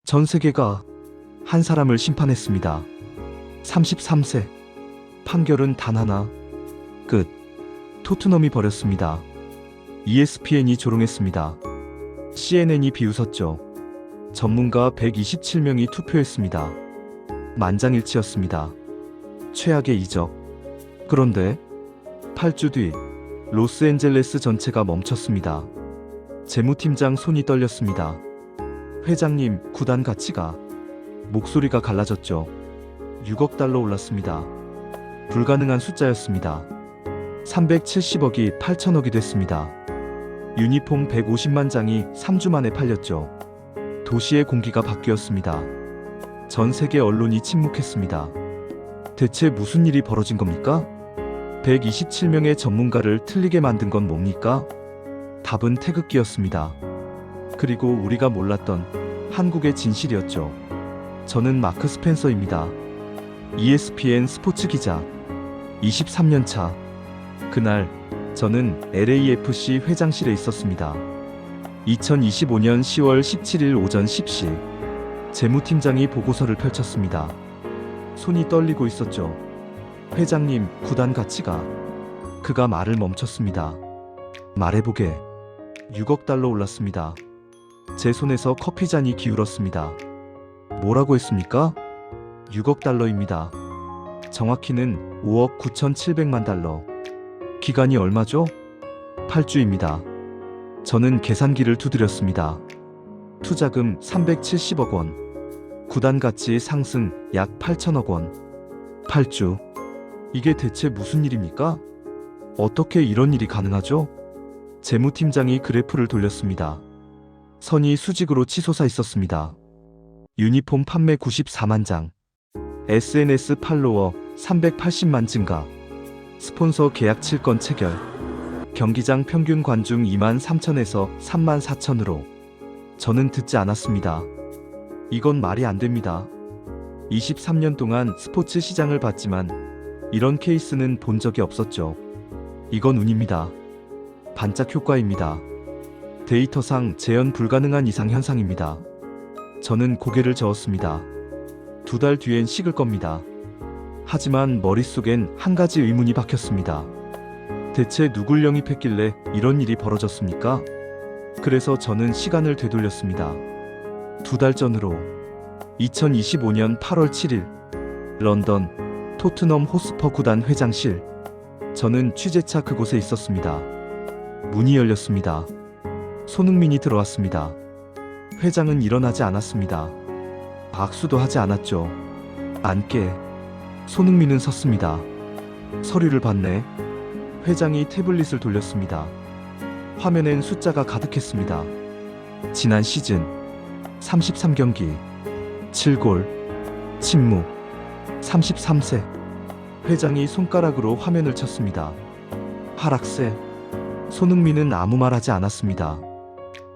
전 세계가 한 사람을 심판했습니다. 33세. 판결은 단 하나. 끝. 토트넘이 버렸습니다. ESPN이 조롱했습니다. CNN이 비웃었죠. 전문가 127명이 투표했습니다. 만장일치였습니다. 최악의 이적. 그런데 8주 뒤 로스앤젤레스 전체가 멈췄습니다. 재무팀장 손이 떨렸습니다. 회장님, 구단 가치가. 목소리가 갈라졌죠. 6억 달러 올랐습니다. 불가능한 숫자였습니다. 370억이 8천억이 됐습니다. 유니폼 150만 장이 3주 만에 팔렸죠. 도시의 공기가 바뀌었습니다. 전 세계 언론이 침묵했습니다. 대체 무슨 일이 벌어진 겁니까? 127명의 전문가를 틀리게 만든 건 뭡니까? 답은 태극기였습니다. 그리고 우리가 몰랐던 한국의 진실이었죠. 저는 마크 스펜서입니다. ESPN 스포츠 기자. 23년 차. 그날 저는 LAFC 회장실에 있었습니다. 2025년 10월 17일 오전 10시. 재무팀장이 보고서를 펼쳤습니다. 손이 떨리고 있었죠. 회장님, 구단 가치가. 그가 말을 멈췄습니다. 말해보게. 6억 달러 올랐습니다. 제 손에서 커피잔이 기울었습니다. 뭐라고 했습니까? 6억 달러입니다. 정확히는 5억 9,700만 달러. 기간이 얼마죠? 8주입니다. 저는 계산기를 두드렸습니다. 투자금 370억 원. 구단 가치 상승 약 8천억 원. 8주. 이게 대체 무슨 일입니까? 어떻게 이런 일이 가능하죠? 재무팀장이 그래프를 돌렸습니다. 선이 수직으로 치솟아 있었습니다. 유니폼 판매 94만 장. SNS 팔로워 380만 증가. 스폰서 계약 7건 체결. 경기장 평균 관중 2만 3천에서 3만 4천으로. 저는 듣지 않았습니다. 이건 말이 안 됩니다. 23년 동안 스포츠 시장을 봤지만 이런 케이스는 본 적이 없었죠. 이건 운입니다. 반짝 효과입니다. 데이터상 재현 불가능한 이상 현상입니다. 저는 고개를 저었습니다. 2달 뒤엔 식을 겁니다. 하지만 머릿속엔 한 가지 의문이 박혔습니다. 대체 누굴 영입했길래 이런 일이 벌어졌습니까? 그래서 저는 시간을 되돌렸습니다. 2달 전으로. 2025년 8월 7일. 런던 토트넘 호스퍼 구단 회장실. 저는 취재차 그곳에 있었습니다. 문이 열렸습니다. 손흥민이 들어왔습니다. 회장은 일어나지 않았습니다. 박수도 하지 않았죠. 앉게. 손흥민은 섰습니다. 서류를 봤네. 회장이 태블릿을 돌렸습니다. 화면엔 숫자가 가득했습니다. 지난 시즌 33경기 7골. 침묵. 33세. 회장이 손가락으로 화면을 쳤습니다. 하락세. 손흥민은 아무 말 하지 않았습니다.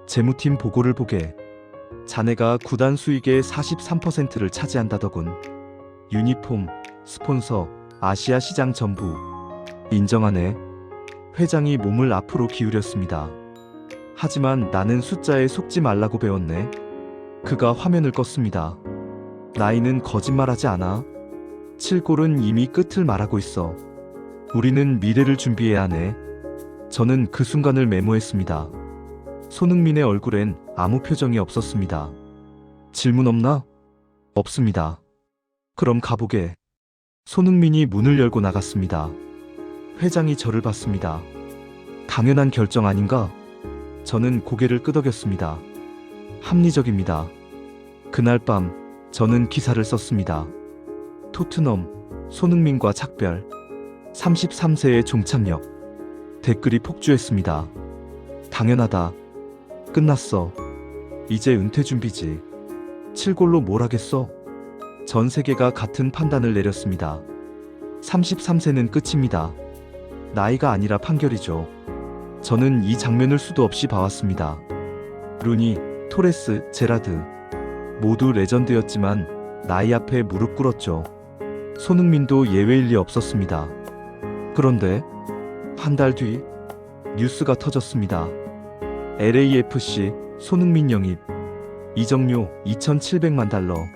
재무팀 보고를 보게. 자네가 구단 수익의 43%를 차지한다더군. 유니폼, 스폰서, 아시아 시장 전부. 인정하네. 회장이 몸을 앞으로 기울였습니다. 하지만 나는 숫자에 속지 말라고 배웠네. 그가 화면을 껐습니다. 나이는 거짓말하지 않아. 7골은 이미 끝을 말하고 있어. 우리는 미래를 준비해야 하네. 저는 그 순간을 메모했습니다. 손흥민의 얼굴엔 아무 표정이 없었습니다. 질문 없나? 없습니다. 그럼 가보게. 손흥민이 문을 열고 나갔습니다. 회장이 저를 봤습니다. 당연한 결정 아닌가? 저는 고개를 끄덕였습니다. 합리적입니다. 그날 밤 저는 기사를 썼습니다. 토트넘, 손흥민과 작별. 33세의 종착역. 댓글이 폭주했습니다. 당연하다. 끝났어. 이제 은퇴 준비지. 7골로 뭘 하겠어? 전 세계가 같은 판단을 내렸습니다. 33세는 끝입니다. 나이가 아니라 판결이죠. 저는 이 장면을 수도 없이 봐왔습니다. 루니, 토레스, 제라드. 모두 레전드였지만 나이 앞에 무릎 꿇었죠. 손흥민도 예외일 리 없었습니다. 그런데 한 달 뒤 뉴스가 터졌습니다. LAFC 손흥민 영입. 이적료 2,700만 달러.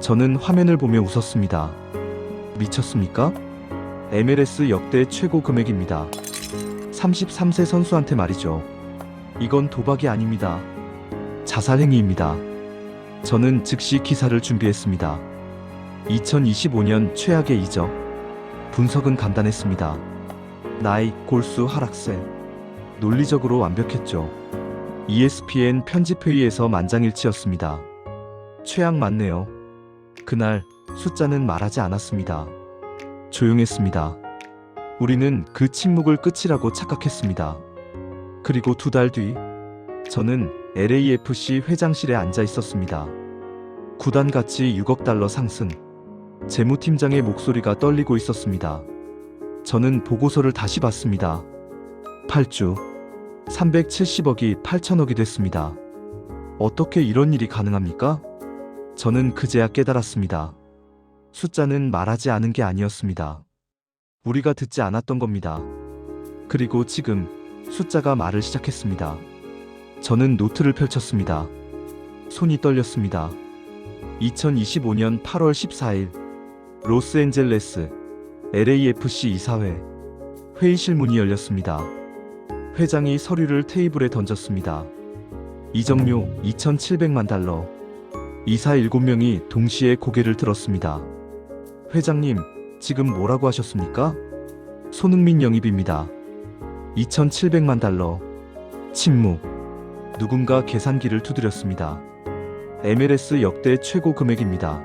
저는 화면을 보며 웃었습니다. 미쳤습니까? MLS 역대 최고 금액입니다. 33세 선수한테 말이죠. 이건 도박이 아닙니다. 자살 행위입니다. 저는 즉시 기사를 준비했습니다. 2025년 최악의 이적. 분석은 간단했습니다. 나이, 골수 하락세. 논리적으로 완벽했죠. ESPN 편집회의에서 만장일치였습니다. 최악 맞네요. 그날 숫자는 말하지 않았습니다. 조용했습니다. 우리는 그 침묵을 끝이라고 착각했습니다. 그리고 2달 뒤, 저는 LAFC 회장실에 앉아 있었습니다. 구단 가치 6억 달러 상승. 재무팀장의 목소리가 떨리고 있었습니다. 저는 보고서를 다시 봤습니다. 8주, 370억이 8천억이 됐습니다. 어떻게 이런 일이 가능합니까? 저는 그제야 깨달았습니다. 숫자는 말하지 않은 게 아니었습니다. 우리가 듣지 않았던 겁니다. 그리고 지금 숫자가 말을 시작했습니다. 저는 노트를 펼쳤습니다. 손이 떨렸습니다. 2025년 8월 14일 로스앤젤레스 LAFC 이사회 회의실 문이 열렸습니다. 회장이 서류를 테이블에 던졌습니다. 이적료 2,700만 달러. 이사 7명이 동시에 고개를 들었습니다. 회장님, 지금 뭐라고 하셨습니까? 손흥민 영입입니다. 2,700만 달러. 침묵. 누군가 계산기를 두드렸습니다. MLS 역대 최고 금액입니다.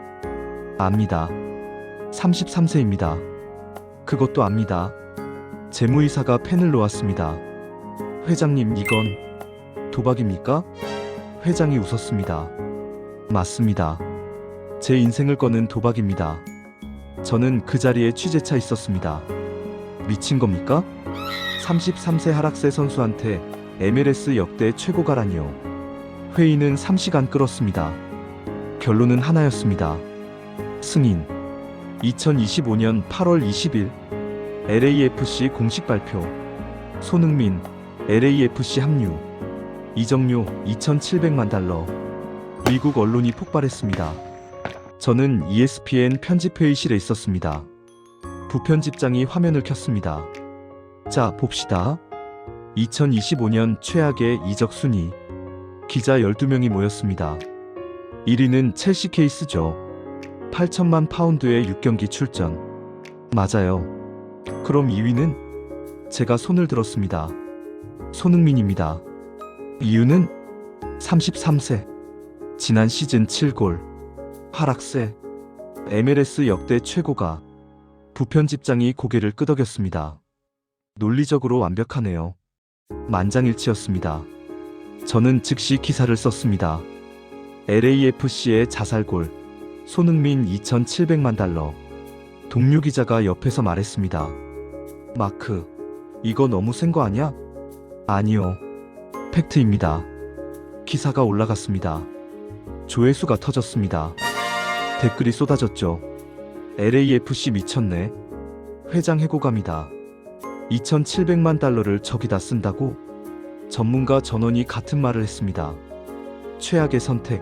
압니다. 33세입니다. 그것도 압니다. 재무이사가 펜을 놓았습니다. 회장님, 이건 도박입니까? 회장이 웃었습니다. 맞습니다. 제 인생을 거는 도박입니다. 저는 그 자리에 취재차 있었습니다. 미친 겁니까? 33세 하락세 선수한테 MLS 역대 최고가라니요. 회의는 3시간 끌었습니다. 결론은 하나였습니다. 승인. 2025년 8월 20일 LAFC 공식 발표. 손흥민 LAFC 합류. 이적료 2,700만 달러. 미국 언론이 폭발했습니다. 저는 ESPN 편집회의실에 있었습니다. 부편집장이 화면을 켰습니다. 자, 봅시다. 2025년 최악의 이적 순위. 기자 12명이 모였습니다. 1위는 첼시 케이스죠. 8천만 파운드의 6경기 출전. 맞아요. 그럼 2위는? 제가 손을 들었습니다. 손흥민입니다. 이유는? 33세. 지난 시즌 7골. 하락세. MLS 역대 최고가. 부편집장이 고개를 끄덕였습니다. 논리적으로 완벽하네요. 만장일치였습니다. 저는 즉시 기사를 썼습니다. LAFC의 자살골. 손흥민 2,700만 달러. 동료 기자가 옆에서 말했습니다. 마크, 이거 너무 센 거 아니야? 아니요. 팩트입니다. 기사가 올라갔습니다. 조회수가 터졌습니다. 댓글이 쏟아졌죠. LAFC 미쳤네. 회장 해고감이다. 2,700만 달러를 저기다 쓴다고? 전문가 전원이 같은 말을 했습니다. 최악의 선택.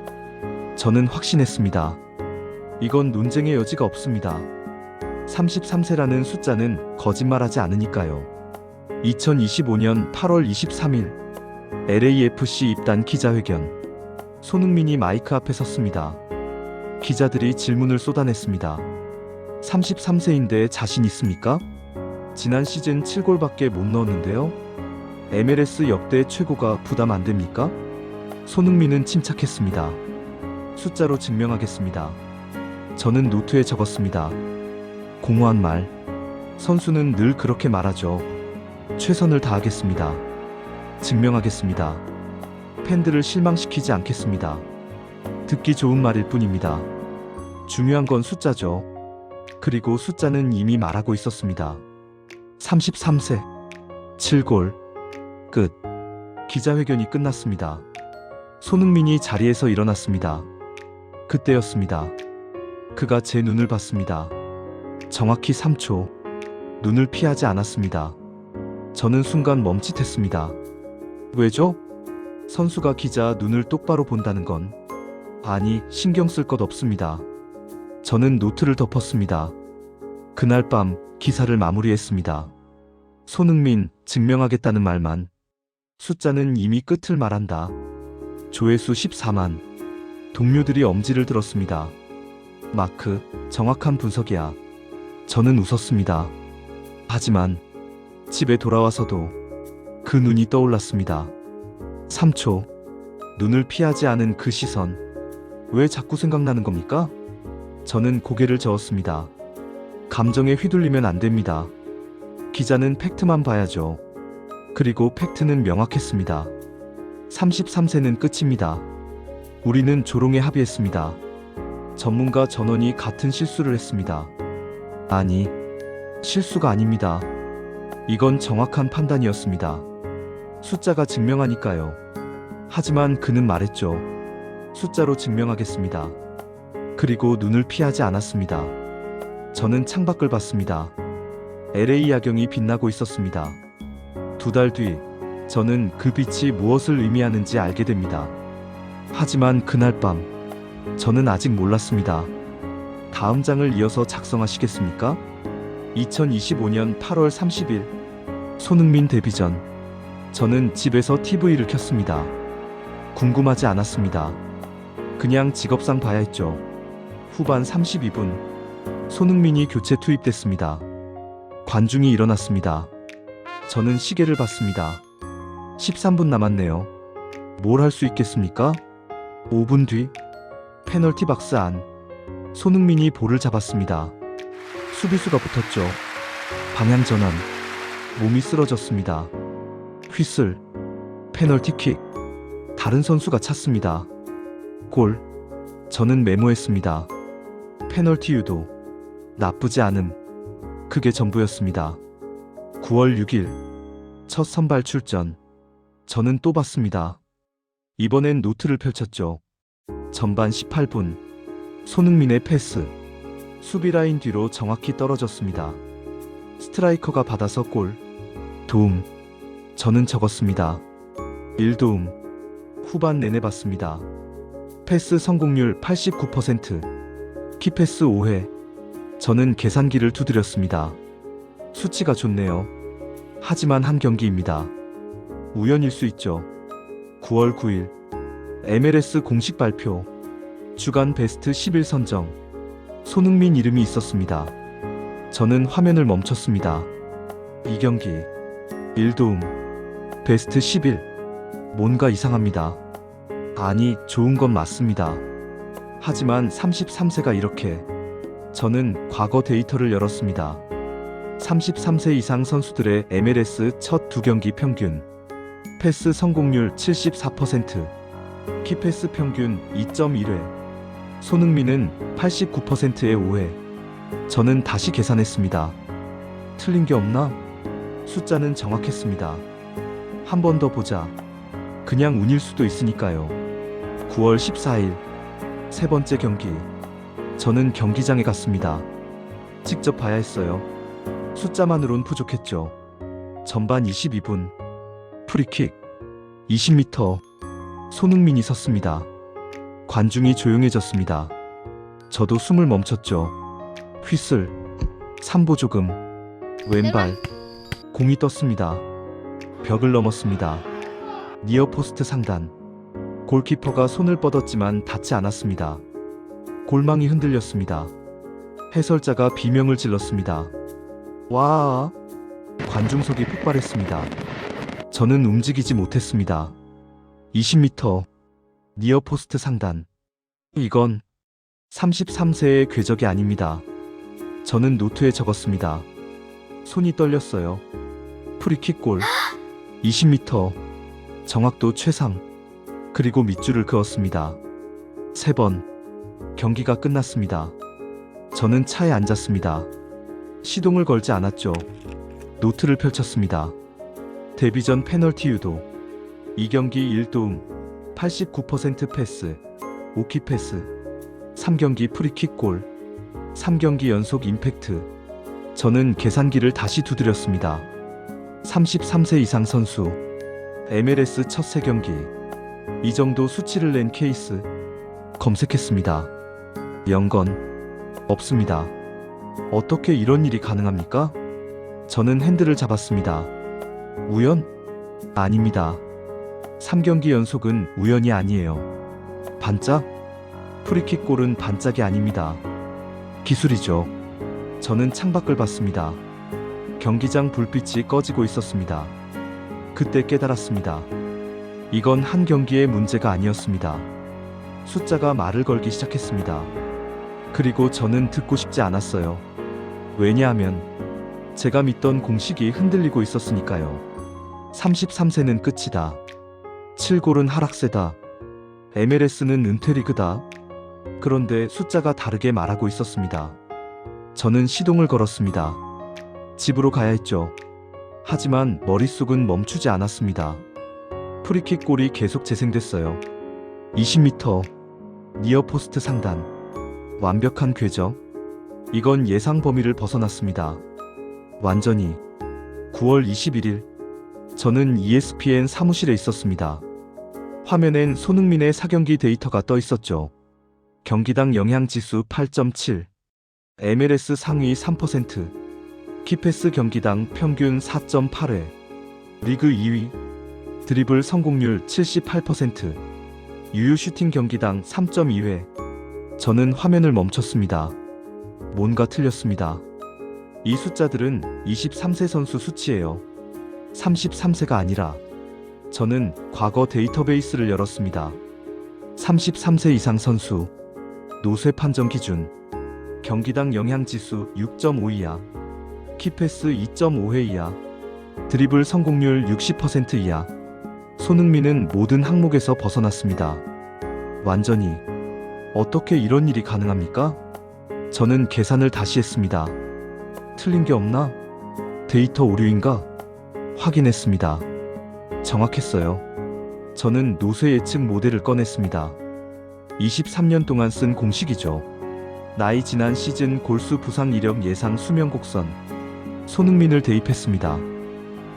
저는 확신했습니다. 이건 논쟁의 여지가 없습니다. 33세라는 숫자는 거짓말하지 않으니까요. 2025년 8월 23일 LAFC 입단 기자회견. 손흥민이 마이크 앞에 섰습니다. 기자들이 질문을 쏟아냈습니다. 33세인데 자신 있습니까? 지난 시즌 7골밖에 못 넣었는데요. MLS 역대 최고가 부담 안 됩니까? 손흥민은 침착했습니다. 숫자로 증명하겠습니다. 저는 노트에 적었습니다. 공허한 말. 선수는 늘 그렇게 말하죠. 최선을 다하겠습니다. 증명하겠습니다. 팬들을 실망시키지 않겠습니다. 듣기 좋은 말일 뿐입니다. 중요한 건 숫자죠. 그리고 숫자는 이미 말하고 있었습니다. 33세. 7골. 끝. 기자회견이 끝났습니다. 손흥민이 자리에서 일어났습니다. 그때였습니다. 그가 제 눈을 봤습니다. 정확히 3초. 눈을 피하지 않았습니다. 저는 순간 멈칫했습니다. 왜죠? 선수가 기자 눈을 똑바로 본다는 건 아니, 신경 쓸 것 없습니다. 저는 노트를 덮었습니다. 그날 밤 기사를 마무리했습니다. 손흥민 증명하겠다는 말만. 숫자는 이미 끝을 말한다. 조회수 14만. 동료들이 엄지를 들었습니다. 마크, 정확한 분석이야. 저는 웃었습니다. 하지만 집에 돌아와서도 그 눈이 떠올랐습니다. 3초. 눈을 피하지 않은 그 시선. 왜 자꾸 생각나는 겁니까? 저는 고개를 저었습니다. 감정에 휘둘리면 안 됩니다. 기자는 팩트만 봐야죠. 그리고 팩트는 명확했습니다. 33세는 끝입니다. 우리는 조롱에 합의했습니다. 전문가 전원이 같은 실수를 했습니다. 아니, 실수가 아닙니다. 이건 정확한 판단이었습니다. 숫자가 증명하니까요. 하지만 그는 말했죠. 숫자로 증명하겠습니다. 그리고 눈을 피하지 않았습니다. 저는 창밖을 봤습니다. LA 야경이 빛나고 있었습니다. 2달 뒤, 저는 그 빛이 무엇을 의미하는지 알게 됩니다. 하지만 그날 밤, 저는 아직 몰랐습니다. 다음 장을 이어서 작성하시겠습니까? 2025년 8월 30일, 손흥민 데뷔 전, 저는 집에서 TV를 켰습니다. 궁금하지 않았습니다. 그냥 직업상 봐야 했죠. 후반 32분, 손흥민이 교체 투입됐습니다. 관중이 일어났습니다. 저는 시계를 봤습니다. 13분 남았네요. 뭘 할 수 있겠습니까? 5분 뒤, 페널티 박스 안, 손흥민이 볼을 잡았습니다. 수비수가 붙었죠. 방향 전환, 몸이 쓰러졌습니다. 휘슬, 페널티킥, 다른 선수가 찼습니다. 골, 저는 메모했습니다. 페널티 유도, 나쁘지 않음, 그게 전부였습니다. 9월 6일, 첫 선발 출전, 저는 또 봤습니다. 이번엔 노트를 펼쳤죠. 전반 18분, 손흥민의 패스, 수비 라인 뒤로 정확히 떨어졌습니다. 스트라이커가 받아서 골, 도움, 저는 적었습니다. 1도움, 후반 내내 봤습니다. 패스 성공률 89%, 키패스 5회, 저는 계산기를 두드렸습니다. 수치가 좋네요. 하지만 한 경기입니다. 우연일 수 있죠. 9월 9일, MLS 공식 발표, 주간 베스트 10일 선정, 손흥민 이름이 있었습니다. 저는 화면을 멈췄습니다. 이 경기, 1도움, 베스트 10일, 뭔가 이상합니다. 아니, 좋은 건 맞습니다. 하지만 33세가 이렇게. 저는 과거 데이터를 열었습니다. 33세 이상 선수들의 MLS 첫 2경기 평균, 패스 성공률 74%, 키패스 평균 2.1회, 손흥민은 89%의 5회. 저는 다시 계산했습니다. 틀린 게 없나? 숫자는 정확했습니다. 한 번 더 보자. 그냥 운일 수도 있으니까요. 9월 14일, 세 번째 경기. 저는 경기장에 갔습니다. 직접 봐야 했어요. 숫자만으론 부족했죠. 전반 22분, 프리킥, 20m, 손흥민이 섰습니다. 관중이 조용해졌습니다. 저도 숨을 멈췄죠. 휘슬, 3보 조금, 왼발, 공이 떴습니다. 벽을 넘었습니다. 니어 포스트 상단. 골키퍼가 손을 뻗었지만 닿지 않았습니다. 골망이 흔들렸습니다. 해설자가 비명을 질렀습니다. 와! 관중석이 폭발했습니다. 저는 움직이지 못했습니다. 20m, 니어 포스트 상단. 이건 33세의 궤적이 아닙니다. 저는 노트에 적었습니다. 손이 떨렸어요. 프리킥 골, 20m, 정확도 최상, 그리고 밑줄을 그었습니다. 3번, 경기가 끝났습니다. 저는 차에 앉았습니다. 시동을 걸지 않았죠. 노트를 펼쳤습니다. 데뷔 전 페널티 유도, 2경기 1도움, 89% 패스, 5키 패스, 3경기 프리킥 골, 3경기 연속 임팩트. 저는 계산기를 다시 두드렸습니다. 33세 이상 선수, MLS 첫 3경기. 이 정도 수치를 낸 케이스. 검색했습니다. 연건 없습니다. 어떻게 이런 일이 가능합니까? 저는 핸들을 잡았습니다. 우연? 아닙니다. 3경기 연속은 우연이 아니에요. 반짝? 프리킥 골은 반짝이 아닙니다. 기술이죠. 저는 창밖을 봤습니다. 경기장 불빛이 꺼지고 있었습니다. 그때 깨달았습니다. 이건 한 경기의 문제가 아니었습니다. 숫자가 말을 걸기 시작했습니다. 그리고 저는 듣고 싶지 않았어요. 왜냐하면 제가 믿던 공식이 흔들리고 있었으니까요. 33세는 끝이다. 7골은 하락세다. MLS는 은퇴리그다. 그런데 숫자가 다르게 말하고 있었습니다. 저는 시동을 걸었습니다. 집으로 가야 했죠. 하지만 머릿속은 멈추지 않았습니다. 프리킥 골이 계속 재생됐어요. 20m 니어포스트 상단. 완벽한 궤적. 이건 예상 범위를 벗어났습니다. 완전히. 9월 21일 저는 ESPN 사무실에 있었습니다. 화면엔 손흥민의 4경기 데이터가 떠 있었죠. 경기당 영향지수 8.7, MLS 상위 3%, 키패스 경기당 평균 4.8회, 리그 2위, 드리블 성공률 78%, 유효 슈팅 경기당 3.2회. 저는 화면을 멈췄습니다. 뭔가 틀렸습니다. 이 숫자들은 23세 선수 수치예요. 33세가 아니라. 저는 과거 데이터베이스를 열었습니다. 33세 이상 선수, 노쇠 판정 기준, 경기당 영향지수 6.5 이하, 키패스 2.5회 이하, 드리블 성공률 60% 이하. 손흥민은 모든 항목에서 벗어났습니다. 완전히. 어떻게 이런 일이 가능합니까? 저는 계산을 다시 했습니다. 틀린 게 없나? 데이터 오류인가? 확인했습니다. 정확했어요. 저는 노쇠 예측 모델을 꺼냈습니다. 23년 동안 쓴 공식이죠. 나이 지난 시즌 골수 부상 이력 예상 수명 곡선. 손흥민을 대입했습니다.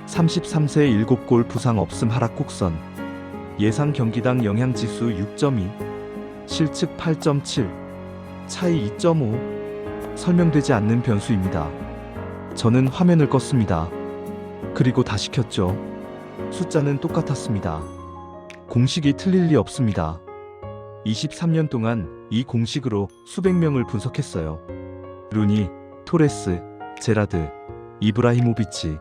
33세 7골 부상 없음 하락 곡선. 예상 경기당 영향지수 6.2, 실측 8.7, 차이 2.5. 설명되지 않는 변수입니다. 저는 화면을 껐습니다. 그리고 다시 켰죠. 숫자는 똑같았습니다. 공식이 틀릴 리 없습니다. 23년 동안 이 공식으로 수백 명을 분석했어요. 루니, 토레스, 제라드, 이브라히모비치.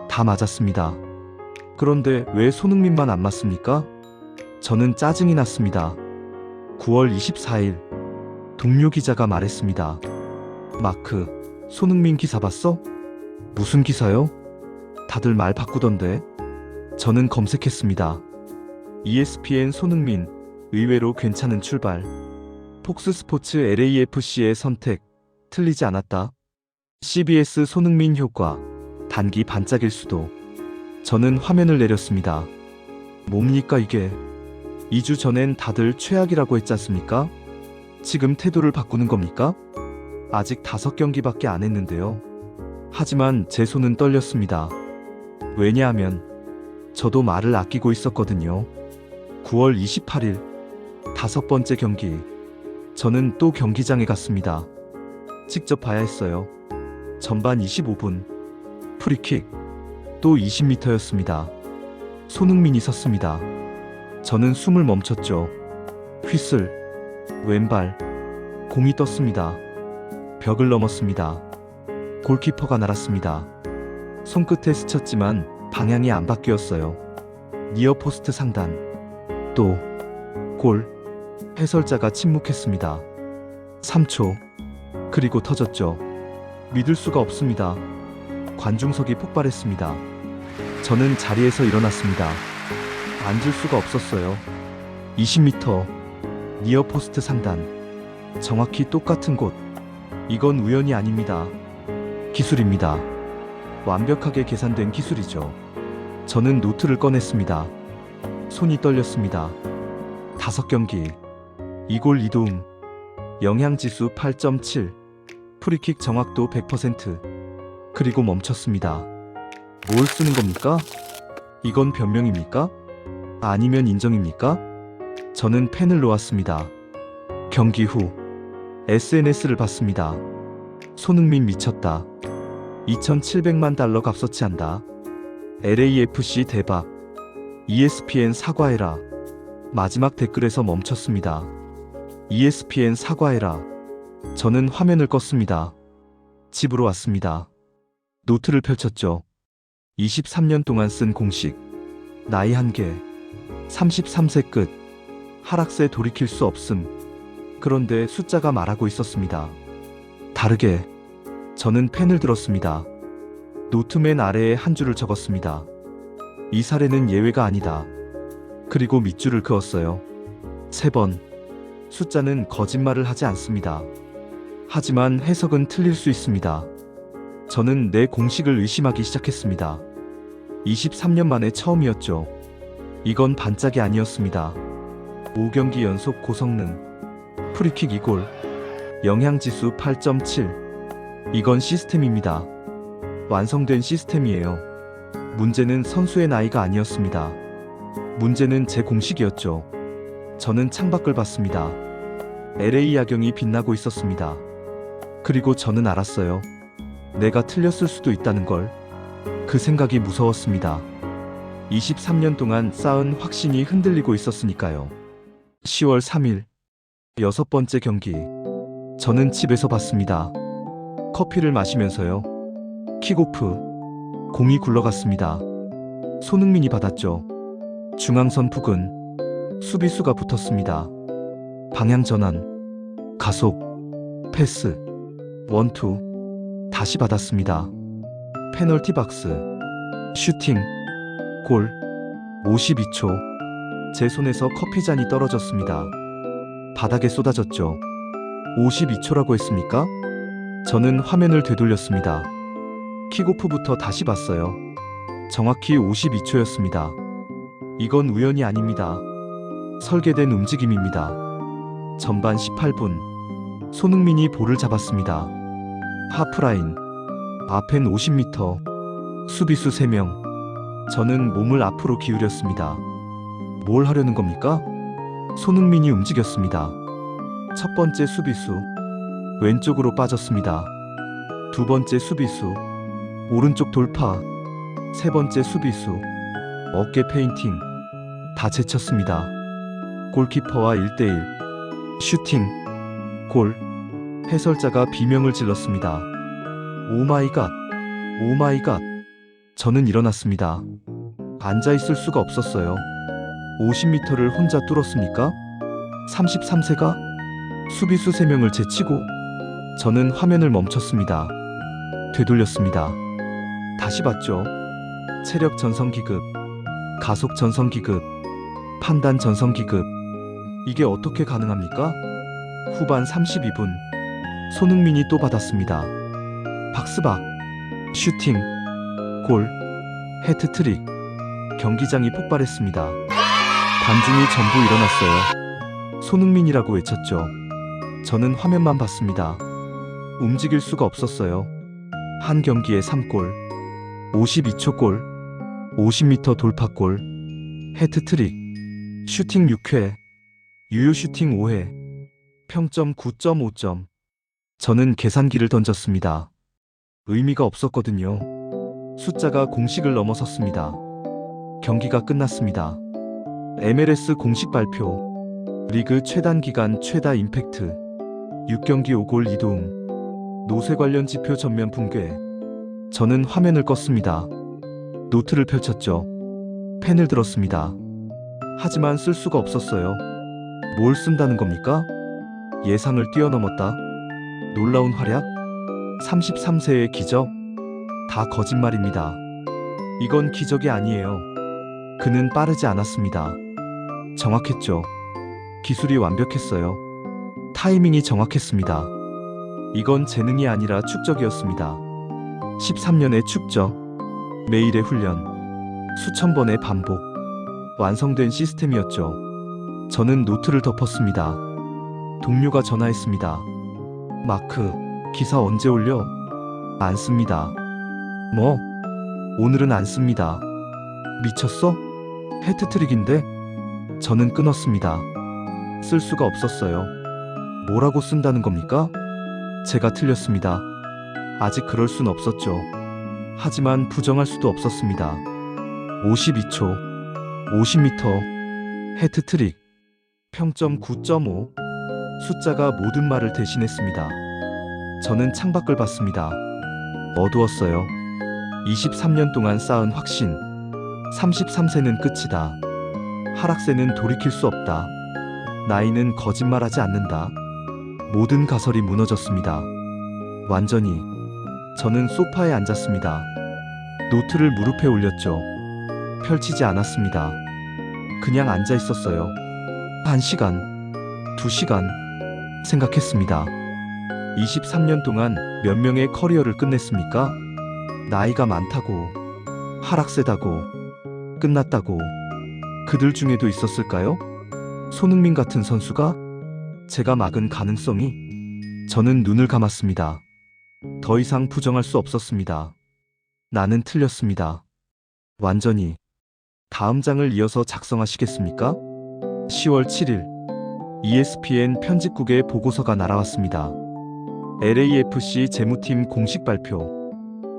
다 맞았습니다. 그런데 왜 손흥민만 안 맞습니까? 저는 짜증이 났습니다. 9월 24일 동료 기자가 말했습니다. 마크, 손흥민 기사 봤어? 무슨 기사요? 다들 말 바꾸던데. 저는 검색했습니다. ESPN 손흥민, 의외로 괜찮은 출발. 폭스스포츠 LAFC의 선택, 틀리지 않았다. CBS 손흥민 효과, 단기 반짝일 수도. 저는 화면을 내렸습니다. 뭡니까 이게? 2주 전엔 다들 최악이라고 했지 않습니까? 지금 태도를 바꾸는 겁니까? 아직 5경기밖에 안 했는데요. 하지만 제 손은 떨렸습니다. 왜냐하면 저도 말을 아끼고 있었거든요. 9월 28일 5번째 경기. 저는 또 경기장에 갔습니다. 직접 봐야 했어요. 전반 25분. 프리킥. 또 20m였습니다. 손흥민이 섰습니다. 저는 숨을 멈췄죠. 휘슬. 왼발. 공이 떴습니다. 벽을 넘었습니다. 골키퍼가 날았습니다. 손끝에 스쳤지만 방향이 안 바뀌었어요. 니어포스트 상단. 또 골. 해설자가 침묵했습니다. 3초. 그리고 터졌죠. 믿을 수가 없습니다. 관중석이 폭발했습니다. 저는 자리에서 일어났습니다. 앉을 수가 없었어요. 20m. 니어포스트 상단. 정확히 똑같은 곳. 이건 우연이 아닙니다. 기술입니다. 완벽하게 계산된 기술이죠. 저는 노트를 꺼냈습니다. 손이 떨렸습니다. 5경기. 2골 2도움. 영향지수 8.7. 프리킥 정확도 100%. 그리고 멈췄습니다. 뭘 쓰는 겁니까? 이건 변명입니까? 아니면 인정입니까? 저는 펜을 놓았습니다. 경기 후 SNS를 봤습니다. 손흥민 미쳤다. 2,700만 달러 값어치 한다. LAFC 대박. ESPN 사과해라. 마지막 댓글에서 멈췄습니다. ESPN 사과해라. 저는 화면을 껐습니다. 집으로 왔습니다. 노트를 펼쳤죠. 23년 동안 쓴 공식. 나이 한계. 33세 끝. 하락세 돌이킬 수 없음. 그런데 숫자가 말하고 있었습니다. 다르게. 저는 펜을 들었습니다. 노트 맨 아래에 한 줄을 적었습니다. 이 사례는 예외가 아니다. 그리고 밑줄을 그었어요. 3번. 숫자는 거짓말을 하지 않습니다. 하지만 해석은 틀릴 수 있습니다. 저는 내 공식을 의심하기 시작했습니다. 23년 만에 처음이었죠. 이건 반짝이 아니었습니다. 5경기 연속 고성능. 프리킥 2골. 영향지수 8.7. 이건 시스템입니다. 완성된 시스템이에요. 문제는 선수의 나이가 아니었습니다. 문제는 제 공식이었죠. 저는 창밖을 봤습니다. LA 야경이 빛나고 있었습니다. 그리고 저는 알았어요. 내가 틀렸을 수도 있다는 걸. 그 생각이 무서웠습니다. 23년 동안 쌓은 확신이 흔들리고 있었으니까요. 10월 3일 6번째 경기. 저는 집에서 봤습니다. 커피를 마시면서요. 킥오프. 공이 굴러갔습니다. 손흥민이 받았죠. 중앙선 부근. 수비수가 붙었습니다. 방향 전환. 가속. 패스. 원투. 다시 받았습니다. 페널티 박스. 슈팅. 골. 52초. 제 손에서 커피잔이 떨어졌습니다. 바닥에 쏟아졌죠. 52초라고 했습니까? 저는 화면을 되돌렸습니다. 킥오프부터 다시 봤어요. 정확히 52초였습니다. 이건 우연이 아닙니다. 설계된 움직임입니다. 전반 18분. 손흥민이 볼을 잡았습니다. 하프라인. 앞엔 50m. 수비수 3명. 저는 몸을 앞으로 기울였습니다. 뭘 하려는 겁니까? 손흥민이 움직였습니다. 첫 번째 수비수. 왼쪽으로 빠졌습니다. 두 번째 수비수. 오른쪽 돌파. 세 번째 수비수. 어깨 페인팅. 다 제쳤습니다. 골키퍼와 1대1. 슈팅. 골. 해설자가 비명을 질렀습니다. 오마이갓. 오마이갓. 저는 일어났습니다. 앉아있을 수가 없었어요. 50m를 혼자 뚫었습니까? 33세가? 수비수 3명을 제치고? 저는 화면을 멈췄습니다. 되돌렸습니다. 다시 봤죠. 체력 전성 기급, 가속 전성 기급, 판단 전성 기급. 이게 어떻게 가능합니까? 후반 32분. 손흥민이 또 받았습니다. 박스박. 슈팅. 골. 해트트릭. 경기장이 폭발했습니다. 관중이 전부 일어났어요. 손흥민이라고 외쳤죠. 저는 화면만 봤습니다. 움직일 수가 없었어요. 한 경기에 3골. 52초 골. 50m 돌파골. 해트트릭. 슈팅 6회. 유효 슈팅 5회. 평점 9.5점. 저는 계산기를 던졌습니다. 의미가 없었거든요. 숫자가 공식을 넘어섰습니다. 경기가 끝났습니다. MLS 공식 발표. 리그 최단 기간 최다 임팩트. 6경기 5골 이도움. 노쇠 관련 지표 전면 붕괴. 저는 화면을 껐습니다. 노트를 펼쳤죠. 펜을 들었습니다. 하지만 쓸 수가 없었어요. 뭘 쓴다는 겁니까? 예상을 뛰어넘었다. 놀라운 활약? 33세의 기적? 다 거짓말입니다. 이건 기적이 아니에요. 그는 빠르지 않았습니다. 정확했죠. 기술이 완벽했어요. 타이밍이 정확했습니다. 이건 재능이 아니라 축적이었습니다. 13년의 축적, 매일의 훈련, 수천 번의 반복, 완성된 시스템이었죠. 저는 노트를 덮었습니다. 동료가 전화했습니다. 마크, 기사 언제 올려? 안 씁니다. 뭐? 오늘은 안 씁니다. 미쳤어? 해트트릭인데? 저는 끊었습니다. 쓸 수가 없었어요. 뭐라고 쓴다는 겁니까? 제가 틀렸습니다. 아직 그럴 순 없었죠. 하지만 부정할 수도 없었습니다. 52초, 50m, 해트트릭, 평점 9.5, 숫자가 모든 말을 대신했습니다. 저는 창밖을 봤습니다. 어두웠어요. 23년 동안 쌓은 확신, 33세는 끝이다. 하락세는 돌이킬 수 없다. 나이는 거짓말하지 않는다. 모든 가설이 무너졌습니다. 완전히. 저는 소파에 앉았습니다. 노트를 무릎에 올렸죠. 펼치지 않았습니다. 그냥 앉아 있었어요. 1시간, 2시간 생각했습니다. 23년 동안 몇 명의 커리어를 끝냈습니까? 나이가 많다고, 하락세다고, 끝났다고. 그들 중에도 있었을까요? 손흥민 같은 선수가? 제가 막은 가능성이? 저는 눈을 감았습니다. 더 이상 부정할 수 없었습니다. 나는 틀렸습니다. 완전히. 다음 장을 이어서 작성하시겠습니까? 10월 7일 ESPN 편집국의 보고서가 날아왔습니다. LAFC 재무팀 공식 발표.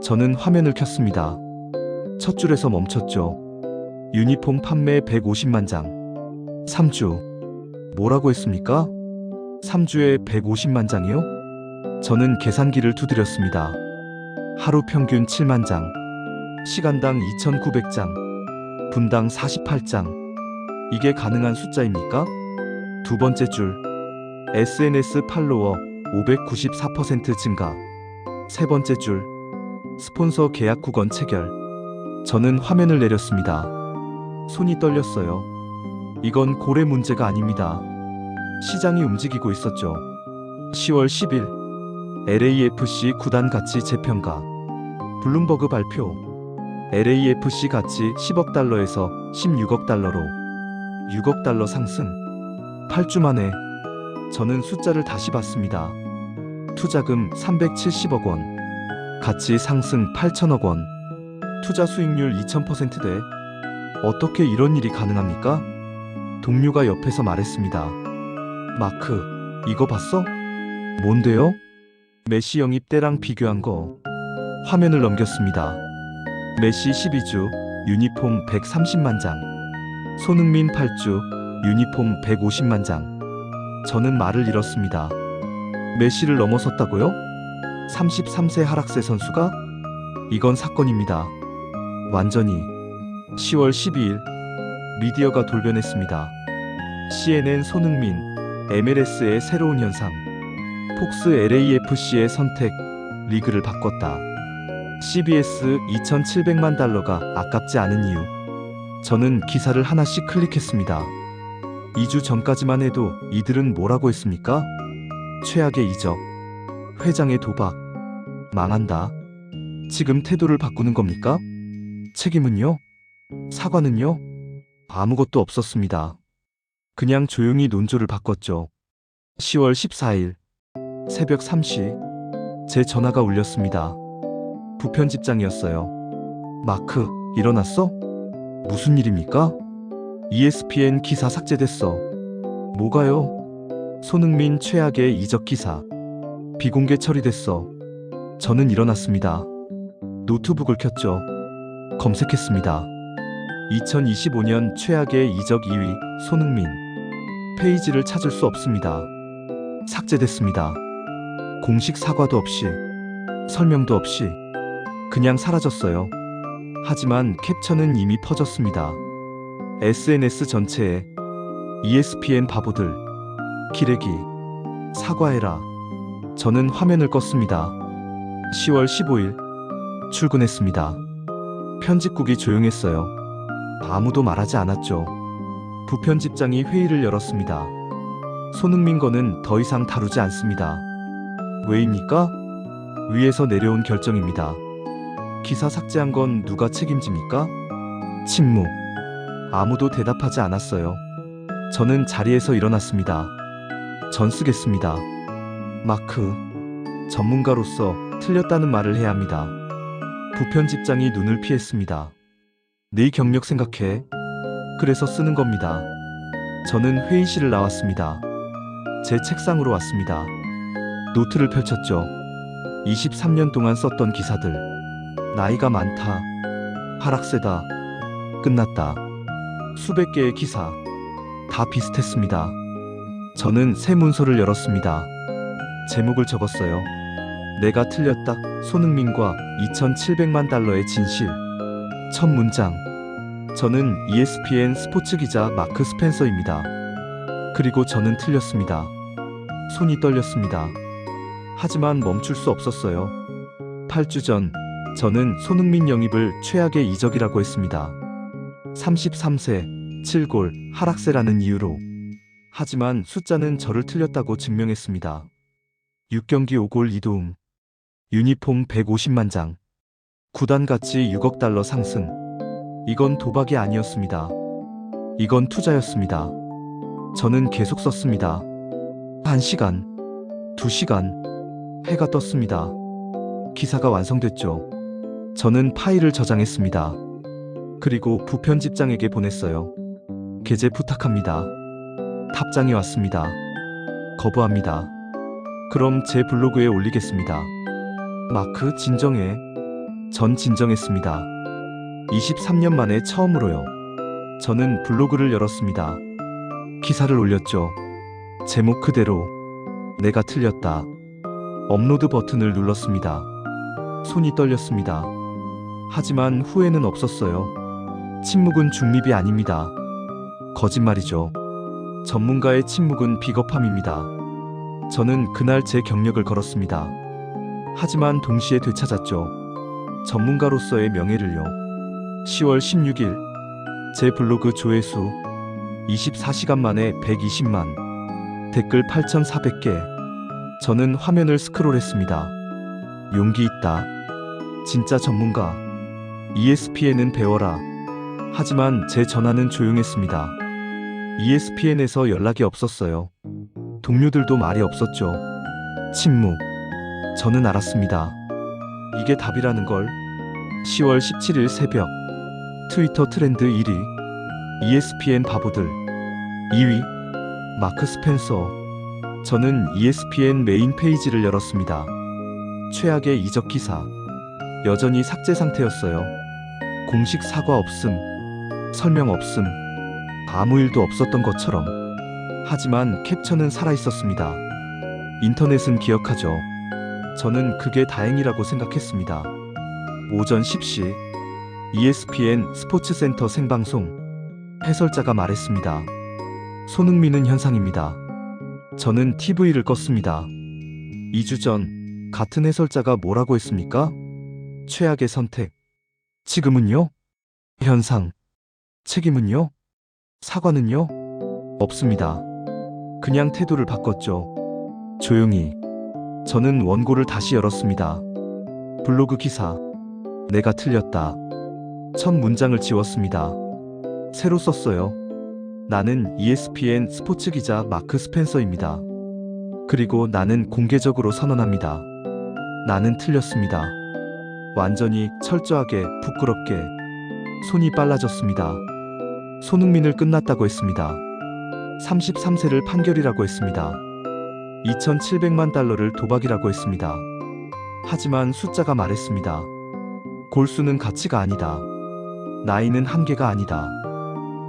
저는 화면을 켰습니다. 첫 줄에서 멈췄죠. 유니폼 판매 150만 장. 3주. 뭐라고 했습니까? 3주에 150만 장이요? 저는 계산기를 두드렸습니다. 하루 평균 7만 장. 시간당 2,900장. 분당 48장. 이게 가능한 숫자입니까? 두 번째 줄. SNS 팔로워 594% 증가. 세 번째 줄. 스폰서 계약 구건 체결. 저는 화면을 내렸습니다. 손이 떨렸어요. 이건 고래 문제가 아닙니다. 시장이 움직이고 있었죠. 10월 10일 LAFC 구단 가치 재평가. 블룸버그 발표. LAFC 가치 10억 달러에서 16억 달러로 6억 달러 상승. 8주 만에. 저는 숫자를 다시 봤습니다. 투자금 370억 원. 가치 상승 8천억 원. 투자 수익률 2000%대. 어떻게 이런 일이 가능합니까? 동료가 옆에서 말했습니다. 마크, 이거 봤어? 뭔데요? 메시 영입 때랑 비교한 거. 화면을 넘겼습니다. 메시 12주, 유니폼 130만 장. 손흥민 8주, 유니폼 150만 장. 저는 말을 잃었습니다. 메시를 넘어섰다고요? 33세 하락세 선수가? 이건 사건입니다. 완전히. 10월 12일 미디어가 돌변했습니다. CNN 손흥민, MLS의 새로운 현상. 폭스 LAFC의 선택, 리그를 바꿨다. CBS 2,700만 달러가 아깝지 않은 이유. 저는 기사를 하나씩 클릭했습니다. 2주 전까지만 해도 이들은 뭐라고 했습니까? 최악의 이적, 회장의 도박, 망한다. 지금 태도를 바꾸는 겁니까? 책임은요? 사과는요? 아무것도 없었습니다. 그냥 조용히 논조를 바꿨죠. 10월 14일 새벽 3시 제 전화가 울렸습니다. 부편집장이었어요. 마크, 일어났어? 무슨 일입니까? ESPN 기사 삭제됐어. 뭐가요? 손흥민 최악의 이적 기사. 비공개 처리됐어. 저는 일어났습니다. 노트북을 켰죠. 검색했습니다. 2025년 최악의 이적 2위 손흥민. 페이지를 찾을 수 없습니다. 삭제됐습니다. 공식 사과도 없이, 설명도 없이 그냥 사라졌어요. 하지만 캡처는 이미 퍼졌습니다. SNS 전체에 ESPN 바보들, 기레기, 사과해라. 저는 화면을 껐습니다. 10월 15일 출근했습니다. 편집국이 조용했어요. 아무도 말하지 않았죠. 부편집장이 회의를 열었습니다. 손흥민 거는 더 이상 다루지 않습니다. 왜입니까? 위에서 내려온 결정입니다. 기사 삭제한 건 누가 책임집니까? 침묵. 아무도 대답하지 않았어요. 저는 자리에서 일어났습니다. 전 쓰겠습니다. 마크. 전문가로서 틀렸다는 말을 해야 합니다. 부편집장이 눈을 피했습니다. 네 경력 생각해. 그래서 쓰는 겁니다. 저는 회의실을 나왔습니다. 제 책상으로 왔습니다. 노트를 펼쳤죠. 23년 동안 썼던 기사들. 나이가 많다. 하락세다. 끝났다. 수백 개의 기사. 다 비슷했습니다. 저는 새 문서를 열었습니다. 제목을 적었어요. 내가 틀렸다. 손흥민과 2,700만 달러의 진실. 첫 문장. 저는 ESPN 스포츠 기자 마크 스펜서입니다. 그리고 저는 틀렸습니다. 손이 떨렸습니다. 하지만 멈출 수 없었어요. 8주 전, 저는 손흥민 영입을 최악의 이적이라고 했습니다. 33세, 7골, 하락세라는 이유로. 하지만 숫자는 저를 틀렸다고 증명했습니다. 6경기 5골 2도움. 유니폼 150만 장. 구단 가치 6억 달러 상승. 이건 도박이 아니었습니다. 이건 투자였습니다. 저는 계속 썼습니다. 1시간, 2시간, 해가 떴습니다. 기사가 완성됐죠. 저는 파일을 저장했습니다. 그리고 부편집장에게 보냈어요. 게재 부탁합니다. 답장이 왔습니다. 거부합니다. 그럼 제 블로그에 올리겠습니다. 마크, 진정해. 전 진정했습니다. 23년 만에 처음으로요. 저는 블로그를 열었습니다. 기사를 올렸죠. 제목 그대로. 내가 틀렸다. 업로드 버튼을 눌렀습니다. 손이 떨렸습니다. 하지만 후회는 없었어요. 침묵은 중립이 아닙니다. 거짓말이죠. 전문가의 침묵은 비겁함입니다. 저는 그날 제 경력을 걸었습니다. 하지만 동시에 되찾았죠. 전문가로서의 명예를요. 10월 16일 제 블로그 조회수 24시간 만에 120만, 댓글 8,400개. 저는 화면을 스크롤했습니다. 용기 있다. 진짜 전문가. ESPN은 배워라. 하지만 제 전화는 조용했습니다. ESPN에서 연락이 없었어요. 동료들도 말이 없었죠. 침묵. 저는 알았습니다. 이게 답이라는 걸. 10월 17일 새벽 트위터 트렌드 1위 ESPN 바보들 2위 마크 스펜서. 저는 ESPN 메인 페이지를 열었습니다. 최악의 이적 기사. 여전히 삭제 상태였어요. 공식 사과 없음. 설명 없음. 아무 일도 없었던 것처럼. 하지만 캡처는 살아있었습니다. 인터넷은 기억하죠. 저는 그게 다행이라고 생각했습니다. 오전 10시 ESPN 스포츠센터 생방송. 해설자가 말했습니다. 손흥민은 현상입니다. 저는 TV를 껐습니다. 2주 전 같은 해설자가 뭐라고 했습니까? 최악의 선택. 지금은요? 현상. 책임은요? 사과는요? 없습니다. 그냥 태도를 바꿨죠. 조용히. 저는 원고를 다시 열었습니다. 블로그 기사. 내가 틀렸다. 첫 문장을 지웠습니다. 새로 썼어요. 나는 ESPN 스포츠 기자 마크 스펜서입니다. 그리고 나는 공개적으로 선언합니다. 나는 틀렸습니다. 완전히 철저하게 부끄럽게. 손이 빨라졌습니다. 손흥민을 끝났다고 했습니다. 33세를 판결이라고 했습니다. 2,700만 달러를 도박이라고 했습니다. 하지만 숫자가 말했습니다. 골수는 가치가 아니다. 나이는 한계가 아니다.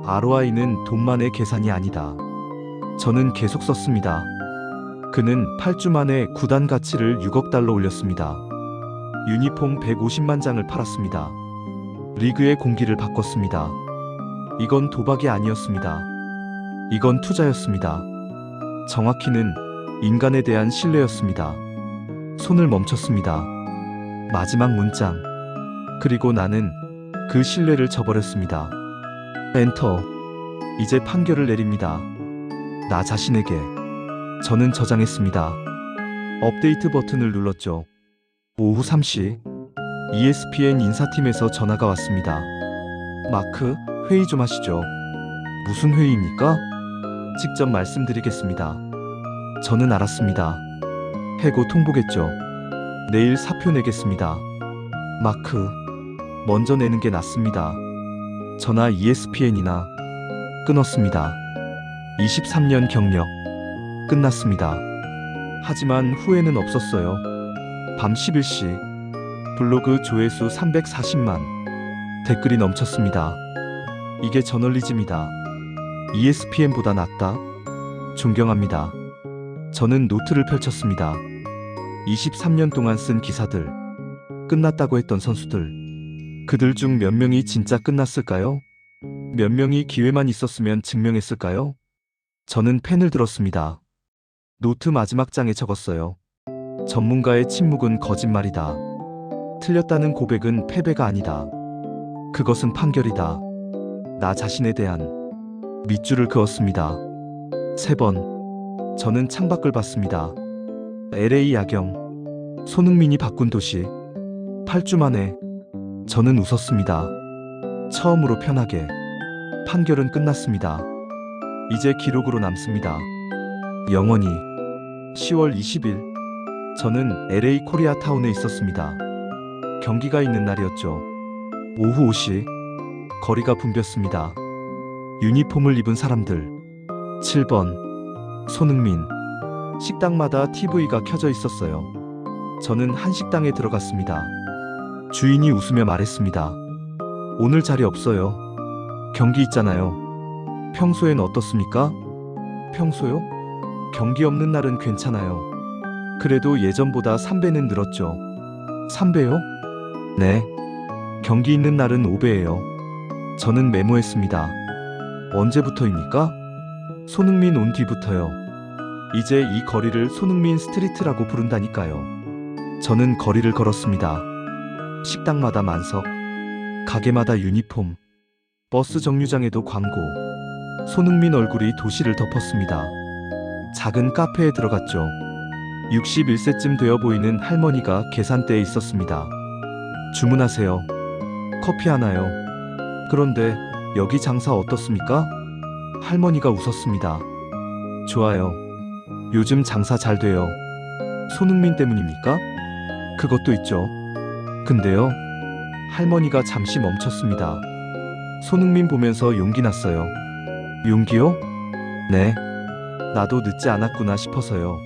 ROI는 돈만의 계산이 아니다. 저는 계속 썼습니다. 그는 8주 만에 구단 가치를 6억 달러 올렸습니다. 유니폼 150만 장을 팔았습니다. 리그의 공기를 바꿨습니다. 이건 도박이 아니었습니다. 이건 투자였습니다. 정확히는 인간에 대한 신뢰였습니다. 손을 멈췄습니다. 마지막 문장. 그리고 나는 그 신뢰를 저버렸습니다. 엔터. 이제 판결을 내립니다. 나 자신에게. 저는 저장했습니다. 업데이트 버튼을 눌렀죠. 오후 3시 ESPN 인사팀에서 전화가 왔습니다. 마크, 회의 좀 하시죠. 무슨 회의입니까? 직접 말씀드리겠습니다. 저는 알았습니다. 해고 통보겠죠. 내일 사표 내겠습니다. 마크, 먼저 내는 게 낫습니다. 전화 ESPN이나. 끊었습니다. 23년 경력. 끝났습니다. 하지만 후회는 없었어요. 밤 11시. 블로그 조회수 340만. 댓글이 넘쳤습니다. 이게 저널리즘이다. ESPN보다 낫다. 존경합니다. 저는 노트를 펼쳤습니다. 23년 동안 쓴 기사들, 끝났다고 했던 선수들, 그들 중 몇 명이 진짜 끝났을까요? 몇 명이 기회만 있었으면 증명했을까요? 저는 펜을 들었습니다. 노트 마지막 장에 적었어요. 전문가의 침묵은 거짓말이다. 틀렸다는 고백은 패배가 아니다. 그것은 판결이다. 나 자신에 대한 밑줄을 그었습니다. 3번. 저는 창밖을 봤습니다. LA 야경. 손흥민이 바꾼 도시. 8주 만에. 저는 웃었습니다. 처음으로 편하게. 판결은 끝났습니다. 이제 기록으로 남습니다. 영원히. 10월 20일. 저는 LA 코리아타운에 있었습니다. 경기가 있는 날이었죠. 오후 5시. 거리가 붐볐습니다. 유니폼을 입은 사람들. 7번. 손흥민. 식당마다 TV가 켜져 있었어요. 저는 한 식당에 들어갔습니다. 주인이 웃으며 말했습니다. 오늘 자리 없어요. 경기 있잖아요. 평소엔 어떻습니까? 평소요? 경기 없는 날은 괜찮아요. 그래도 예전보다 3배는 늘었죠. 3배요? 네. 경기 있는 날은 5배예요. 저는 메모했습니다. 언제부터입니까? 손흥민 온 뒤부터요. 이제 이 거리를 손흥민 스트리트라고 부른다니까요. 저는 거리를 걸었습니다. 식당마다 만석, 가게마다 유니폼, 버스 정류장에도 광고. 손흥민 얼굴이 도시를 덮었습니다. 작은 카페에 들어갔죠. 61세쯤 되어 보이는 할머니가 계산대에 있었습니다. 주문하세요. 커피 하나요. 그런데 여기 장사 어떻습니까? 할머니가 웃었습니다. 좋아요. 요즘 장사 잘 돼요. 손흥민 때문입니까? 그것도 있죠. 근데요. 할머니가 잠시 멈췄습니다. 손흥민 보면서 용기 났어요. 용기요? 네. 나도 늦지 않았구나 싶어서요.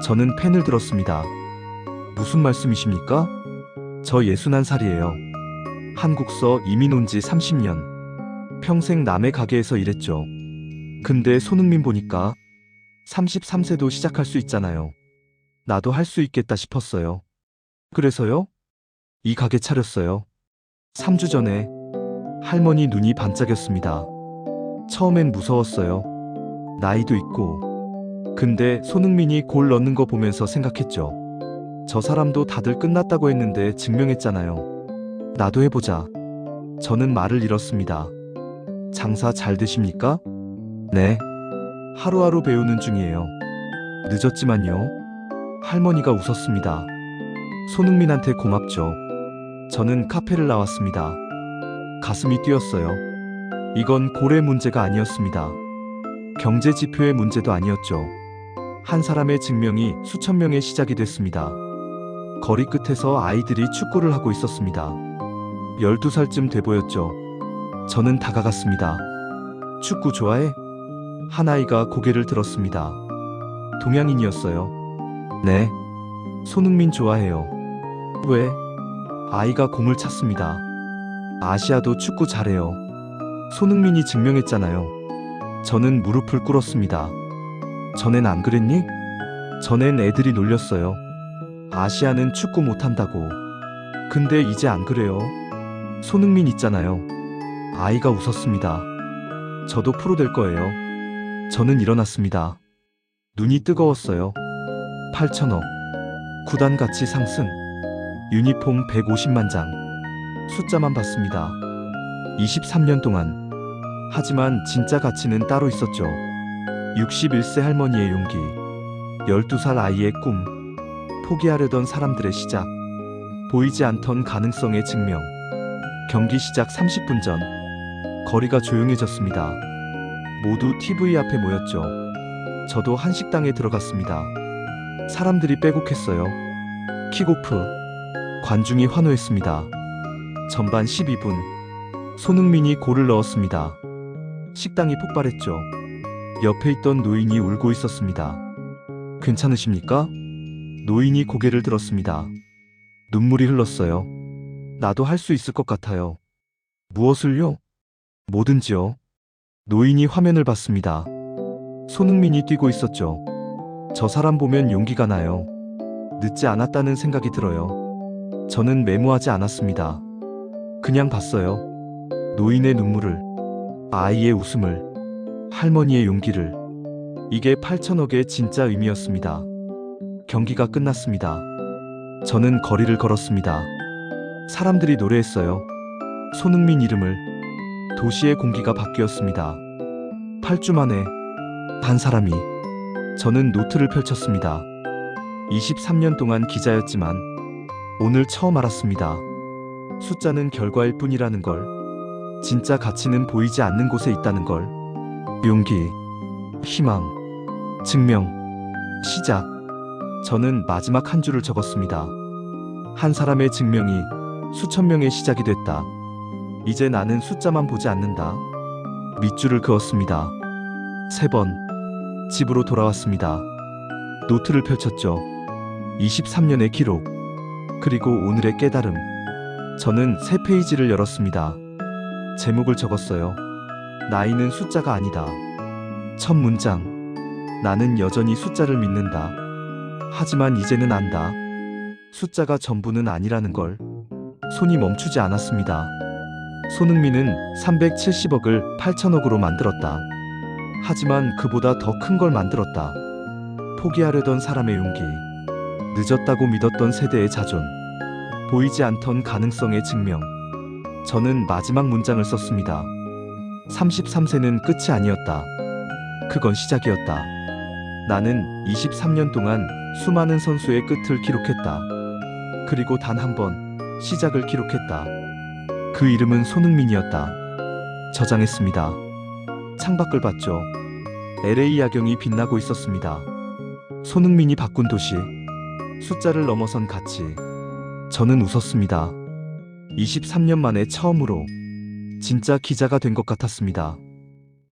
저는 펜을 들었습니다. 무슨 말씀이십니까? 저 61살이에요. 한국서 이민 온 지 30년. 평생 남의 가게에서 일했죠. 근데 손흥민 보니까 33세도 시작할 수 있잖아요. 나도 할 수 있겠다 싶었어요. 그래서요? 이 가게 차렸어요. 3주 전에. 할머니 눈이 반짝였습니다. 처음엔 무서웠어요. 나이도 있고. 근데 손흥민이 골 넣는 거 보면서 생각했죠. 저 사람도 다들 끝났다고 했는데 증명했잖아요. 나도 해보자. 저는 말을 잃었습니다. 장사 잘 되십니까? 네. 하루하루 배우는 중이에요. 늦었지만요. 할머니가 웃었습니다. 손흥민한테 고맙죠. 저는 카페를 나왔습니다. 가슴이 뛰었어요. 이건 골의 문제가 아니었습니다. 경제 지표의 문제도 아니었죠. 한 사람의 증명이 수천 명의 시작이 됐습니다. 거리 끝에서 아이들이 축구를 하고 있었습니다. 12살쯤 돼 보였죠. 저는 다가갔습니다. 축구 좋아해? 한 아이가 고개를 들었습니다. 동양인이었어요. 네. 손흥민 좋아해요. 왜? 아이가 공을 찼습니다. 아시아도 축구 잘해요. 손흥민이 증명했잖아요. 저는 무릎을 꿇었습니다. 전엔 안 그랬니? 전엔 애들이 놀렸어요. 아시아는 축구 못한다고. 근데 이제 안 그래요. 손흥민 있잖아요. 아이가 웃었습니다. 저도 프로 될 거예요. 저는 일어났습니다. 눈이 뜨거웠어요. 8천억. 구단 가치 상승. 유니폼 150만 장. 숫자만 봤습니다. 23년 동안. 하지만 진짜 가치는 따로 있었죠. 61세 할머니의 용기. 12살 아이의 꿈. 포기하려던 사람들의 시작. 보이지 않던 가능성의 증명. 경기 시작 30분 전. 거리가 조용해졌습니다. 모두 TV 앞에 모였죠. 저도 한 식당에 들어갔습니다. 사람들이 빼곡했어요. 킥오프. 관중이 환호했습니다. 전반 12분. 손흥민이 골을 넣었습니다. 식당이 폭발했죠. 옆에 있던 노인이 울고 있었습니다. 괜찮으십니까? 노인이 고개를 들었습니다. 눈물이 흘렀어요. 나도 할 수 있을 것 같아요. 무엇을요? 뭐든지요. 노인이 화면을 봤습니다. 손흥민이 뛰고 있었죠. 저 사람 보면 용기가 나요. 늦지 않았다는 생각이 들어요. 저는 메모하지 않았습니다. 그냥 봤어요. 노인의 눈물을, 아이의 웃음을, 할머니의 용기를. 이게 8천억의 진짜 의미였습니다. 경기가 끝났습니다. 저는 거리를 걸었습니다. 사람들이 노래했어요. 손흥민 이름을. 도시의 공기가 바뀌었습니다. 8주 만에 한 사람이. 저는 노트를 펼쳤습니다. 23년 동안 기자였지만 오늘 처음 알았습니다. 숫자는 결과일 뿐이라는 걸. 진짜 가치는 보이지 않는 곳에 있다는 걸. 용기, 희망, 증명, 시작. 저는 마지막 한 줄을 적었습니다. 한 사람의 증명이 수천 명의 시작이 됐다. 이제 나는 숫자만 보지 않는다. 밑줄을 그었습니다. 3번. 집으로 돌아왔습니다. 노트를 펼쳤죠. 23년의 기록. 그리고 오늘의 깨달음. 저는 새 페이지를 열었습니다. 제목을 적었어요. 나이는 숫자가 아니다. 첫 문장. 나는 여전히 숫자를 믿는다. 하지만 이제는 안다. 숫자가 전부는 아니라는 걸. 손이 멈추지 않았습니다. 손흥민은 370억을 8천억으로 만들었다. 하지만 그보다 더 큰 걸 만들었다. 포기하려던 사람의 용기. 늦었다고 믿었던 세대의 자존. 보이지 않던 가능성의 증명. 저는 마지막 문장을 썼습니다. 33세는 끝이 아니었다. 그건 시작이었다. 나는 23년 동안 수많은 선수의 끝을 기록했다. 그리고 단 한 번 시작을 기록했다. 그 이름은 손흥민이었다. 저장했습니다. 창밖을 봤죠. LA 야경이 빛나고 있었습니다. 손흥민이 바꾼 도시. 숫자를 넘어선 가치. 저는 웃었습니다. 23년 만에 처음으로 진짜 기자가 된 것 같았습니다.